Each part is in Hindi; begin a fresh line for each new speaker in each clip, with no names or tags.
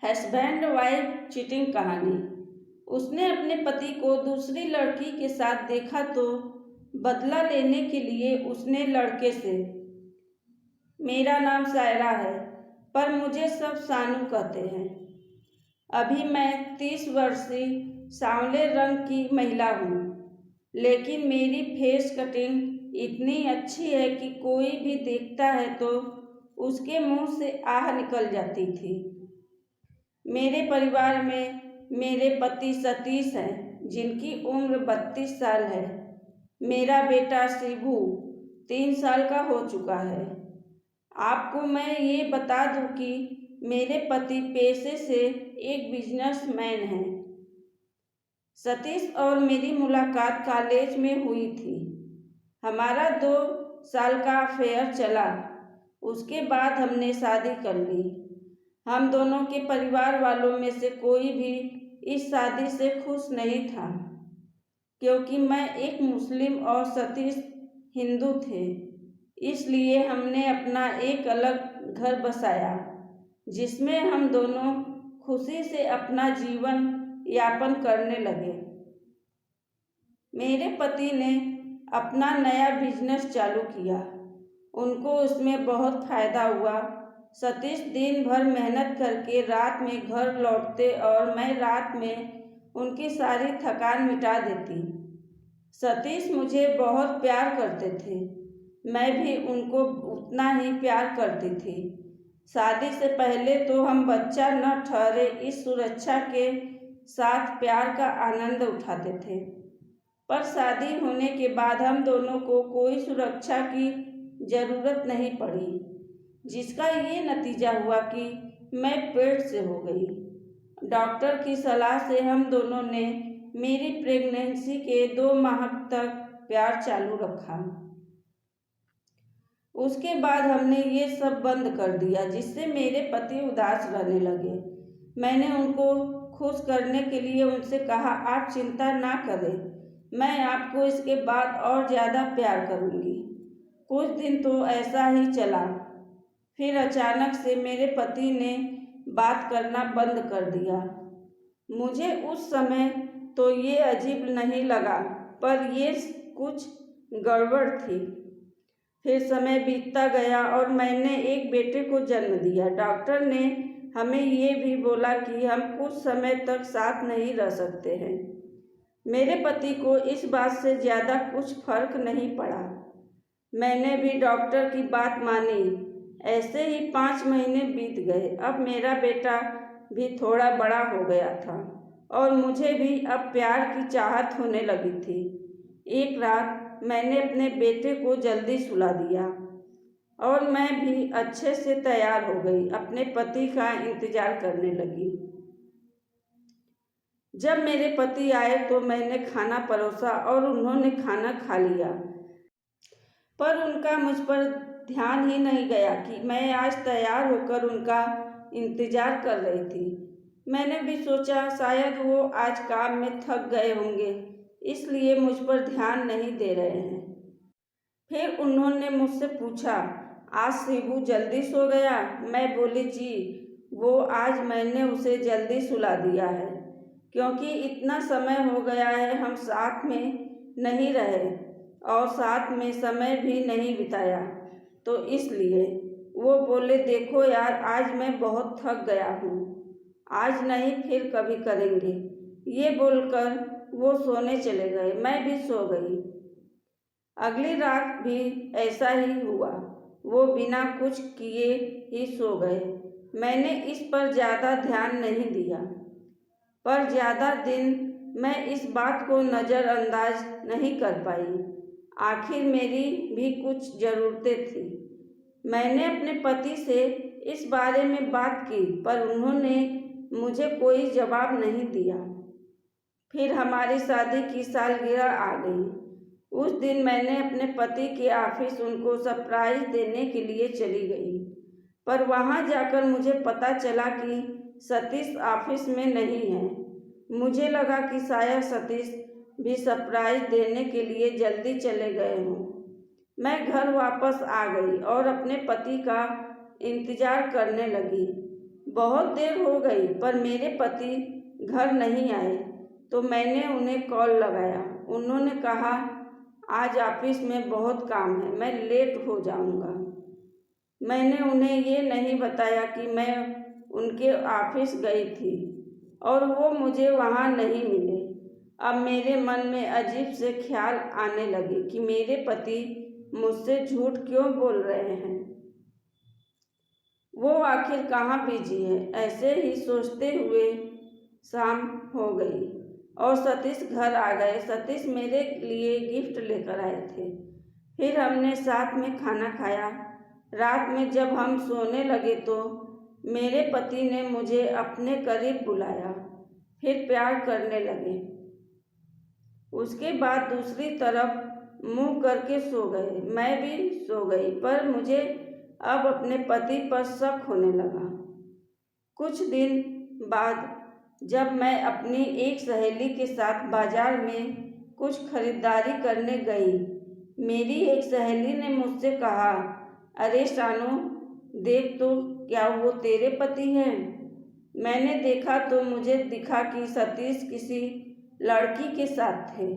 हस्बैंड वाइफ चीटिंग कहानी। उसने अपने पति को दूसरी लड़की के साथ देखा तो बदला लेने के लिए उसने लड़के से, मेरा नाम सायरा है पर मुझे सब सानू कहते हैं। अभी मैं 30 वर्षीय सांवले रंग की महिला हूँ, लेकिन मेरी फेस कटिंग इतनी अच्छी है कि कोई भी देखता है तो उसके मुंह से आह निकल जाती थी। मेरे परिवार में मेरे पति सतीश हैं, जिनकी उम्र 32 साल है। मेरा बेटा शिबू 3 साल का हो चुका है। आपको मैं ये बता दूं कि मेरे पति पेशे से एक बिजनेसमैन हैं। सतीश और मेरी मुलाकात कॉलेज में हुई थी। हमारा 2 साल का अफेयर चला। उसके बाद हमने शादी कर ली। हम दोनों के परिवार वालों में से कोई भी इस शादी से खुश नहीं था, क्योंकि मैं एक मुस्लिम और सतीश हिंदू थे। इसलिए हमने अपना एक अलग घर बसाया, जिसमें हम दोनों खुशी से अपना जीवन यापन करने लगे। मेरे पति ने अपना नया बिजनेस चालू किया। उनको उसमें बहुत फायदा हुआ। सतीश दिन भर मेहनत करके रात में घर लौटते और मैं रात में उनकी सारी थकान मिटा देती। सतीश मुझे बहुत प्यार करते थे, मैं भी उनको उतना ही प्यार करती थी। शादी से पहले तो हम बच्चा न ठहरे इस सुरक्षा के साथ प्यार का आनंद उठाते थे, पर शादी होने के बाद हम दोनों को कोई सुरक्षा की ज़रूरत नहीं पड़ी, जिसका ये नतीजा हुआ कि मैं पेट से हो गई। डॉक्टर की सलाह से हम दोनों ने मेरी प्रेगनेंसी के 2 माह तक प्यार चालू रखा। उसके बाद हमने ये सब बंद कर दिया, जिससे मेरे पति उदास रहने लगे। मैंने उनको खुश करने के लिए उनसे कहा, आप चिंता ना करें, मैं आपको इसके बाद और ज़्यादा प्यार करूँगी। कुछ दिन तो ऐसा ही चला। फिर अचानक से मेरे पति ने बात करना बंद कर दिया। मुझे उस समय तो ये अजीब नहीं लगा, पर ये कुछ गड़बड़ थी। फिर समय बीतता गया और मैंने एक बेटे को जन्म दिया। डॉक्टर ने हमें ये भी बोला कि हम कुछ समय तक साथ नहीं रह सकते हैं। मेरे पति को इस बात से ज़्यादा कुछ फर्क नहीं पड़ा। मैंने भी डॉक्टर की बात मानी। ऐसे ही 5 महीने बीत गए। अब मेरा बेटा भी थोड़ा बड़ा हो गया था और मुझे भी अब प्यार की चाहत होने लगी थी। एक रात मैंने अपने बेटे को जल्दी सुला दिया और मैं भी अच्छे से तैयार हो गई, अपने पति का इंतज़ार करने लगी। जब मेरे पति आए तो मैंने खाना परोसा और उन्होंने खाना खा लिया, पर उनका मुझ पर ध्यान ही नहीं गया कि मैं आज तैयार होकर उनका इंतज़ार कर रही थी। मैंने भी सोचा शायद वो आज काम में थक गए होंगे, इसलिए मुझ पर ध्यान नहीं दे रहे हैं। फिर उन्होंने मुझसे पूछा, आज शिबू जल्दी सो गया? मैं बोली, जी, वो आज मैंने उसे जल्दी सुला दिया है, क्योंकि इतना समय हो गया है हम साथ में नहीं रहे और साथ में समय भी नहीं बिताया, तो इसलिए। वो बोले, देखो यार, आज मैं बहुत थक गया हूँ, आज नहीं फिर कभी करेंगे। ये बोलकर वो सोने चले गए। मैं भी सो गई। अगली रात भी ऐसा ही हुआ। वो बिना कुछ किए ही सो गए। मैंने इस पर ज़्यादा ध्यान नहीं दिया, पर ज़्यादा दिन मैं इस बात को नज़रअंदाज नहीं कर पाई। आखिर मेरी भी कुछ ज़रूरतें थी। मैंने अपने पति से इस बारे में बात की, पर उन्होंने मुझे कोई जवाब नहीं दिया। फिर हमारी शादी की सालगिरह आ गई। उस दिन मैंने अपने पति के ऑफिस उनको सरप्राइज देने के लिए चली गई, पर वहां जाकर मुझे पता चला कि सतीश ऑफिस में नहीं है। मुझे लगा कि शायद सतीश भी सरप्राइज देने के लिए जल्दी चले गए हों। मैं घर वापस आ गई और अपने पति का इंतज़ार करने लगी। बहुत देर हो गई पर मेरे पति घर नहीं आए तो मैंने उन्हें कॉल लगाया। उन्होंने कहा आज ऑफिस में बहुत काम है, मैं लेट हो जाऊंगा। मैंने उन्हें ये नहीं बताया कि मैं उनके ऑफिस गई थी और वो मुझे वहाँ नहीं मिले। अब मेरे मन में अजीब से ख्याल आने लगे कि मेरे पति मुझसे झूठ क्यों बोल रहे हैं। वो आखिर कहाँ बिजी है। ऐसे ही सोचते हुए शाम हो गई और सतीश घर आ गए। सतीश मेरे लिए गिफ्ट लेकर आए थे। फिर हमने साथ में खाना खाया। रात में जब हम सोने लगे तो मेरे पति ने मुझे अपने करीब बुलाया, फिर प्यार करने लगे। उसके बाद दूसरी तरफ मुंह करके सो गए। मैं भी सो गई पर मुझे अब अपने पति पर शक होने लगा। कुछ दिन बाद जब मैं अपनी एक सहेली के साथ बाजार में कुछ खरीदारी करने गई, मेरी एक सहेली ने मुझसे कहा, अरे शानू, देख तो क्या वो तेरे पति हैं। मैंने देखा तो मुझे दिखा कि सतीश किसी लड़की के साथ थे।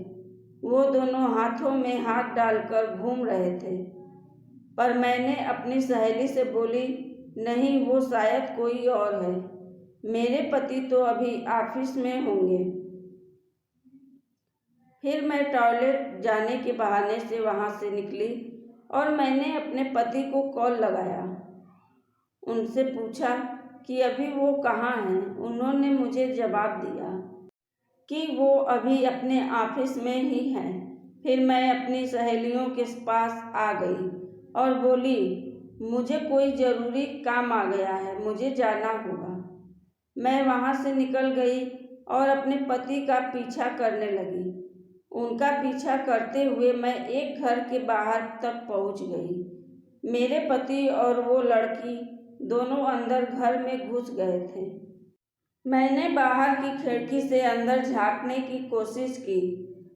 वो दोनों हाथों में हाथ डालकर घूम रहे थे। पर मैंने अपनी सहेली से बोली, नहीं, वो शायद कोई और है। मेरे पति तो अभी ऑफिस में होंगे। फिर मैं टॉयलेट जाने के बहाने से वहाँ से निकली और मैंने अपने पति को कॉल लगाया। उनसे पूछा कि अभी वो कहाँ हैं। उन्होंने मुझे जवाब दिया कि वो अभी अपने ऑफिस में ही हैं। फिर मैं अपनी सहेलियों के पास आ गई और बोली, मुझे कोई ज़रूरी काम आ गया है, मुझे जाना होगा। मैं वहाँ से निकल गई और अपने पति का पीछा करने लगी। उनका पीछा करते हुए मैं एक घर के बाहर तक पहुँच गई। मेरे पति और वो लड़की दोनों अंदर घर में घुस गए थे। मैंने बाहर की खिड़की से अंदर झांकने की कोशिश की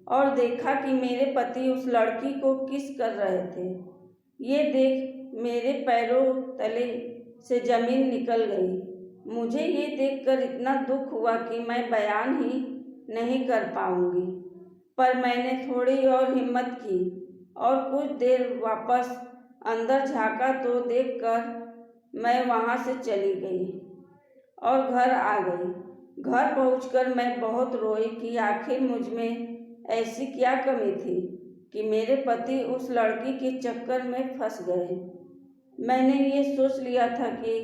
और देखा कि मेरे पति उस लड़की को किस कर रहे थे। ये देख मेरे पैरों तले से ज़मीन निकल गई। मुझे ये देखकर इतना दुख हुआ कि मैं बयान ही नहीं कर पाऊंगी। पर मैंने थोड़ी और हिम्मत की और कुछ देर वापस अंदर झांका तो देखकर मैं वहाँ से चली गई और घर आ गई। घर पहुंचकर मैं बहुत रोई कि आखिर मुझ में ऐसी क्या कमी थी कि मेरे पति उस लड़की के चक्कर में फंस गए। मैंने ये सोच लिया था कि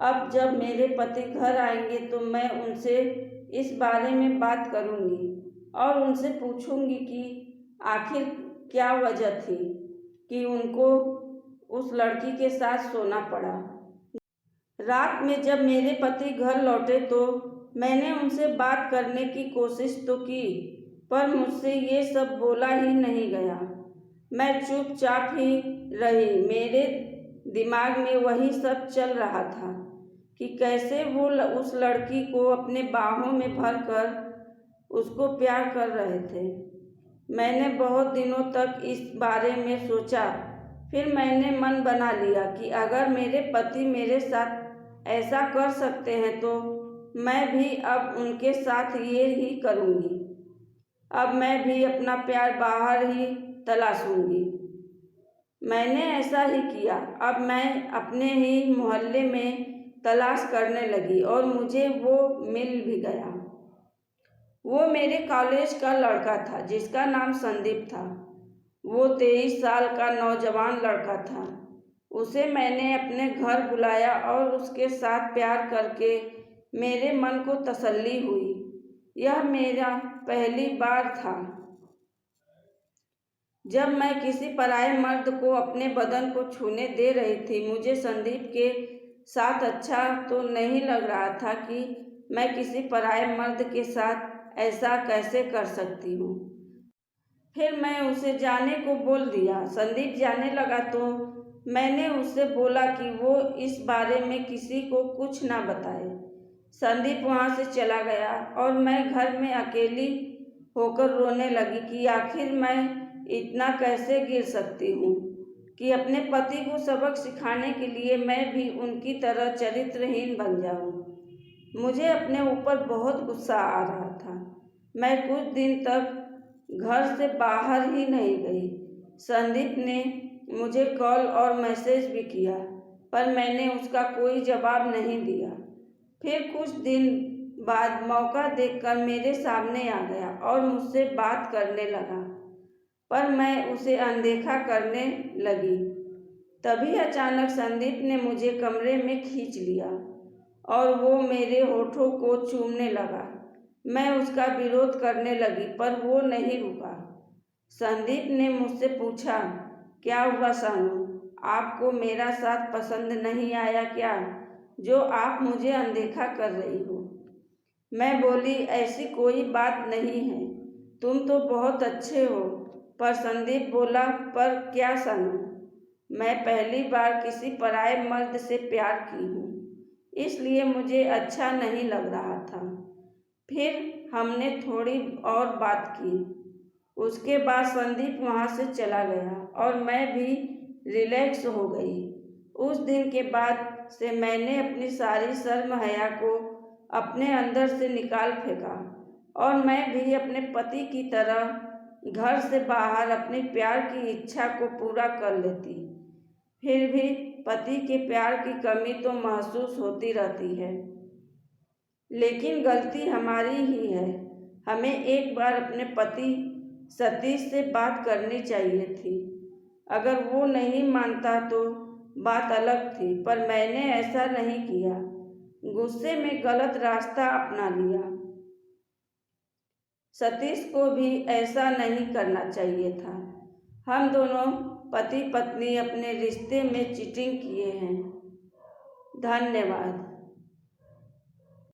अब जब मेरे पति घर आएंगे तो मैं उनसे इस बारे में बात करूंगी और उनसे पूछूंगी कि आखिर क्या वजह थी कि उनको उस लड़की के साथ सोना पड़ा। रात में जब मेरे पति घर लौटे तो मैंने उनसे बात करने की कोशिश तो की, पर मुझसे ये सब बोला ही नहीं गया। मैं चुपचाप ही रही। मेरे दिमाग में वही सब चल रहा था कि कैसे वो उस लड़की को अपने बाहों में भरकर उसको प्यार कर रहे थे। मैंने बहुत दिनों तक इस बारे में सोचा। फिर मैंने मन बना लिया कि अगर मेरे पति मेरे साथ ऐसा कर सकते हैं तो मैं भी अब उनके साथ ये ही करूँगी। अब मैं भी अपना प्यार बाहर ही तलाशूंगी। मैंने ऐसा ही किया। अब मैं अपने ही मोहल्ले में तलाश करने लगी और मुझे वो मिल भी गया। वो मेरे कॉलेज का लड़का था जिसका नाम संदीप था। वो 23 साल का नौजवान लड़का था। उसे मैंने अपने घर बुलाया और उसके साथ प्यार करके मेरे मन को तसल्ली हुई। यह मेरा पहली बार था जब मैं किसी पराये मर्द को अपने बदन को छूने दे रही थी। मुझे संदीप के साथ अच्छा तो नहीं लग रहा था कि मैं किसी पराये मर्द के साथ ऐसा कैसे कर सकती हूँ। फिर मैं उसे जाने को बोल दिया। संदीप जाने लगा तो मैंने उससे बोला कि वो इस बारे में किसी को कुछ ना बताए। संदीप वहाँ से चला गया और मैं घर में अकेली होकर रोने लगी कि आखिर मैं इतना कैसे गिर सकती हूँ। कि अपने पति को सबक सिखाने के लिए मैं भी उनकी तरह चरित्रहीन बन जाऊं। मुझे अपने ऊपर बहुत गुस्सा आ रहा था। मैं कुछ दिन तक घर से बाहर ही नहीं गई। संदीप ने मुझे कॉल और मैसेज भी किया, पर मैंने उसका कोई जवाब नहीं दिया। फिर कुछ दिन बाद मौका देखकर मेरे सामने आ गया और मुझसे बात करने लगा, पर मैं उसे अनदेखा करने लगी। तभी अचानक संदीप ने मुझे कमरे में खींच लिया और वो मेरे होठों को चूमने लगा। मैं उसका विरोध करने लगी, पर वो नहीं रुका। संदीप ने मुझसे पूछा, क्या हुआ सानू, आपको मेरा साथ पसंद नहीं आया क्या, जो आप मुझे अनदेखा कर रही हो? मैं बोली, ऐसी कोई बात नहीं है, तुम तो बहुत अच्छे हो। पर संदीप बोला, पर क्या सानू, मैं पहली बार किसी पराये मर्द से प्यार की हूँ, इसलिए मुझे अच्छा नहीं लग रहा था। फिर हमने थोड़ी और बात की। उसके बाद संदीप वहाँ से चला गया और मैं भी रिलैक्स हो गई। उस दिन के बाद से मैंने अपनी सारी शर्म हया को अपने अंदर से निकाल फेंका और मैं भी अपने पति की तरह घर से बाहर अपने प्यार की इच्छा को पूरा कर लेती। फिर भी पति के प्यार की कमी तो महसूस होती रहती है, लेकिन गलती हमारी ही है। हमें एक बार अपने पति सतीश से बात करनी चाहिए थी। अगर वो नहीं मानता तो बात अलग थी, पर मैंने ऐसा नहीं किया। गुस्से में गलत रास्ता अपना लिया। सतीश को भी ऐसा नहीं करना चाहिए था। हम दोनों पति पत्नी अपने रिश्ते में चीटिंग किए हैं। धन्यवाद।